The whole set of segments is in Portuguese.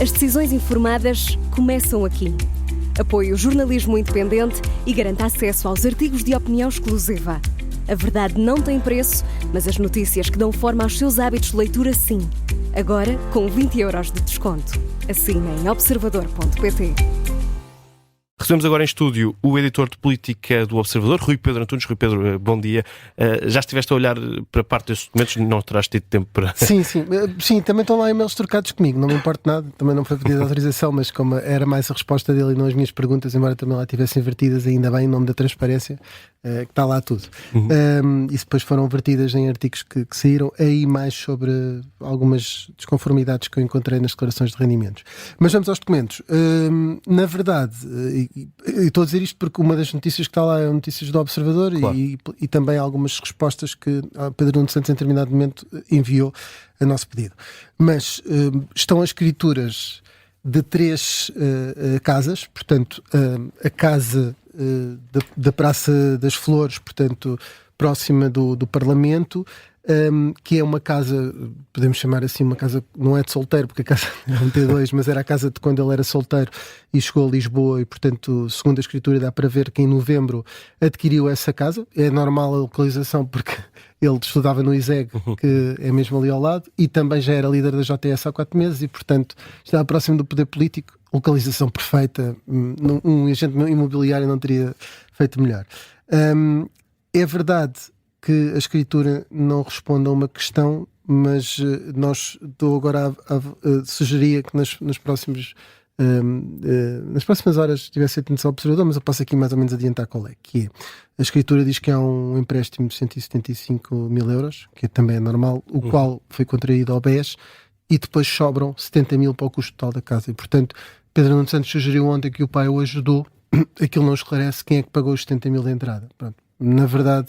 As decisões informadas começam aqui. Apoie o jornalismo independente e garanta acesso aos artigos de opinião exclusiva. A verdade não tem preço, mas as notícias que dão forma aos seus hábitos de leitura, sim. Agora, com 20€ de desconto. Assine em observador.pt. Recebemos agora em estúdio o editor de política do Observador, Rui Pedro Antunes. Rui Pedro, bom dia. Já estiveste a olhar para parte destes documentos, não terás tido tempo para... Sim, também estão lá e-mails trocados comigo, não me importa nada, também não foi pedida autorização, mas como era mais a resposta dele e não as minhas perguntas, embora também lá estivessem invertidas, ainda bem, em nome da transparência, que está lá tudo. E depois foram vertidas em artigos que saíram, aí mais sobre algumas desconformidades que eu encontrei nas declarações de rendimentos. Mas vamos aos documentos. Na verdade, e estou a dizer isto porque uma das notícias que está lá é notícias do Observador, claro. e também algumas respostas que Pedro Nuno Santos em determinado momento enviou a nosso pedido. Mas estão as escrituras de 3 casas, portanto a casa da Praça das Flores, portanto próxima do Parlamento, que é uma casa, podemos chamar assim, uma casa, não é de solteiro, porque a casa é um T2, mas era a casa de quando ele era solteiro e chegou a Lisboa e, portanto, segundo a escritura, dá para ver que em novembro adquiriu essa casa. É normal a localização porque ele estudava no ISEG, que é mesmo ali ao lado, e também já era líder da JTS há 4 meses e, portanto, estava próximo do poder político. Localização perfeita, um agente imobiliário não teria feito melhor. É verdade que a escritura não responde a uma questão, mas estou agora a sugerir que nas próximas horas tivesse atenção ao Observador, mas eu posso aqui mais ou menos adiantar qual é, que é, a escritura diz que há um empréstimo de 175.000€, que também é normal, o qual foi contraído ao BES, e depois sobram 70.000 para o custo total da casa, e portanto Pedro Nuno Santos sugeriu ontem que o pai o ajudou, aquilo não esclarece quem é que pagou os 70.000 de entrada. Pronto. Na verdade,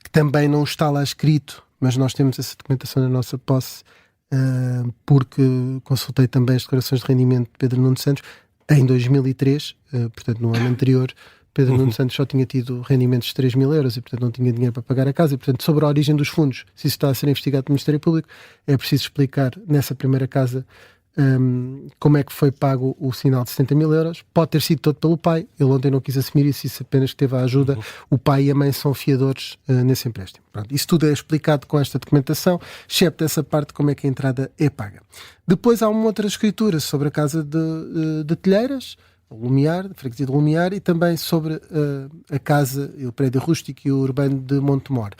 que também não está lá escrito, mas nós temos essa documentação na nossa posse, porque consultei também as declarações de rendimento de Pedro Nuno Santos em 2003, portanto no ano anterior. Pedro Nuno Santos só tinha tido rendimentos de 3.000€ e portanto não tinha dinheiro para pagar a casa, e portanto sobre a origem dos fundos, se isso está a ser investigado pelo Ministério Público, é preciso explicar nessa primeira casa como é que foi pago o sinal de 70.000€. Pode ter sido todo pelo pai, ele ontem não quis assumir isso apenas teve a ajuda. O pai e a mãe são fiadores nesse empréstimo. Pronto, isso tudo é explicado com esta documentação, excepto essa parte como é que a entrada é paga. Depois há uma outra escritura sobre a casa de Telheiras, Lumiar, a freguesia de Lumiar, e também sobre a casa, o prédio rústico e o urbano de Montemor.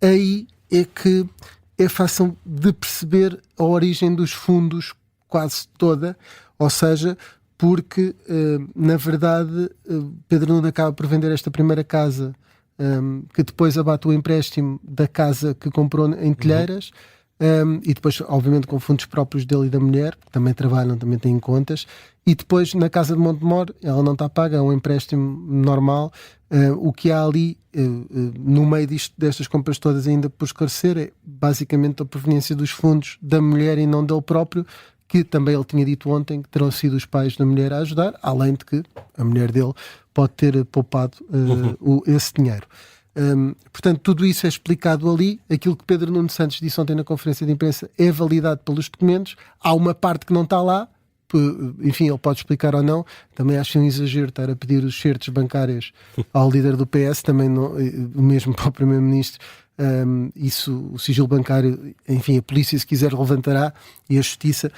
Aí é que é fácil de perceber a origem dos fundos quase toda, ou seja, porque na verdade Pedro Nuno acaba por vender esta primeira casa, que depois abate o empréstimo da casa que comprou em Telheiras, e depois obviamente com fundos próprios dele e da mulher, que também trabalham, também têm contas, e depois na casa de Montemor ela não está paga, é um empréstimo normal. O que há ali no meio destas compras todas ainda por esclarecer é basicamente a proveniência dos fundos da mulher e não dele próprio, que também ele tinha dito ontem que terão sido os pais da mulher a ajudar, além de que a mulher dele pode ter poupado esse dinheiro. Portanto, tudo isso é explicado ali. Aquilo que Pedro Nuno Santos disse ontem na conferência de imprensa é validado pelos documentos. Há uma parte que não está lá, enfim, ele pode explicar ou não. Também acho um exagero estar a pedir os certos bancários ao líder do PS, também não, mesmo para o Primeiro-Ministro. Isso, o sigilo bancário, enfim, a polícia se quiser levantará, e a justiça,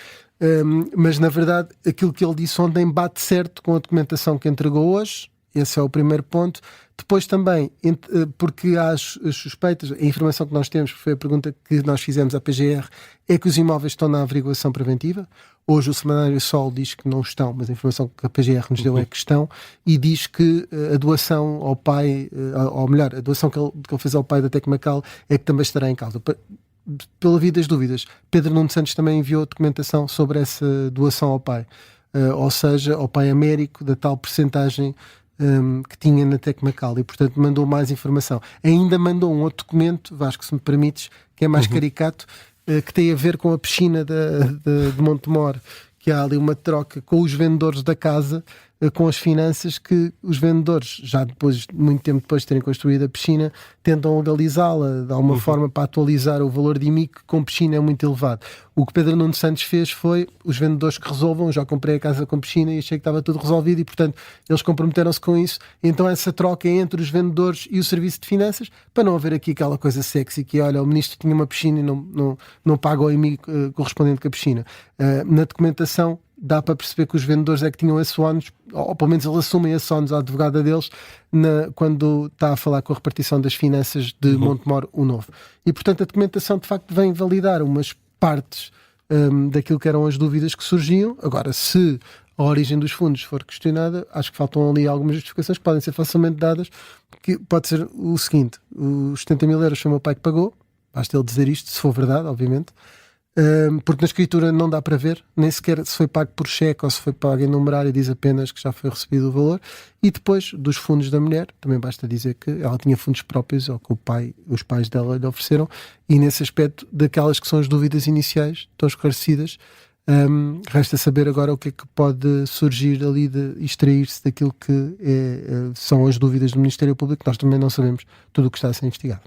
mas na verdade aquilo que ele disse ontem bate certo com a documentação que entregou hoje. Esse é o primeiro ponto. Depois também, porque há as suspeitas, a informação que nós temos, que foi a pergunta que nós fizemos à PGR, é que os imóveis estão na averiguação preventiva. Hoje o Semanário Sol diz que não estão, mas a informação que a PGR nos deu é que estão, e diz que a doação ao pai, ou melhor, a doação que ele fez ao pai da Tecmacal é que também estará em causa. Pela via das dúvidas, Pedro Nuno Santos também enviou documentação sobre essa doação ao pai, ou seja, ao pai Américo, da tal percentagem que tinha na Tecmacal, e portanto mandou mais informação. Ainda mandou um outro documento, Vasco, se me permites, que é mais caricato, que tem a ver com a piscina de Montemor, que há ali uma troca com os vendedores da casa, com as finanças que os vendedores, já depois, muito tempo depois de terem construído a piscina, tentam legalizá-la de alguma forma para atualizar o valor de IMI, que com piscina é muito elevado. O que Pedro Nuno Santos fez foi os vendedores que resolvam, já comprei a casa com piscina e achei que estava tudo resolvido e, portanto, eles comprometeram-se com isso. Então essa troca entre os vendedores e o serviço de finanças, para não haver aqui aquela coisa sexy que, olha, o ministro tinha uma piscina e não paga o IMI correspondente com a piscina. Na documentação dá para perceber que os vendedores é que tinham esse ónus, ou pelo menos eles assumem esse ónus à advogada deles quando está a falar com a repartição das finanças de Montemor o Novo. E, portanto, a documentação de facto vem validar umas partes daquilo que eram as dúvidas que surgiam. Agora, se a origem dos fundos for questionada, acho que faltam ali algumas justificações que podem ser facilmente dadas, que pode ser o seguinte: os 70 mil euros foi o meu pai que pagou, basta ele dizer isto, se for verdade, obviamente, porque na escritura não dá para ver, nem sequer se foi pago por cheque ou se foi pago em numerário, diz apenas que já foi recebido o valor. E depois dos fundos da mulher, também basta dizer que ela tinha fundos próprios ou que os pais dela lhe ofereceram, e nesse aspecto, daquelas que são as dúvidas iniciais, estão esclarecidas. Resta saber agora o que é que pode surgir ali, de extrair-se daquilo que são as dúvidas do Ministério Público. Nós também não sabemos tudo o que está a ser investigado.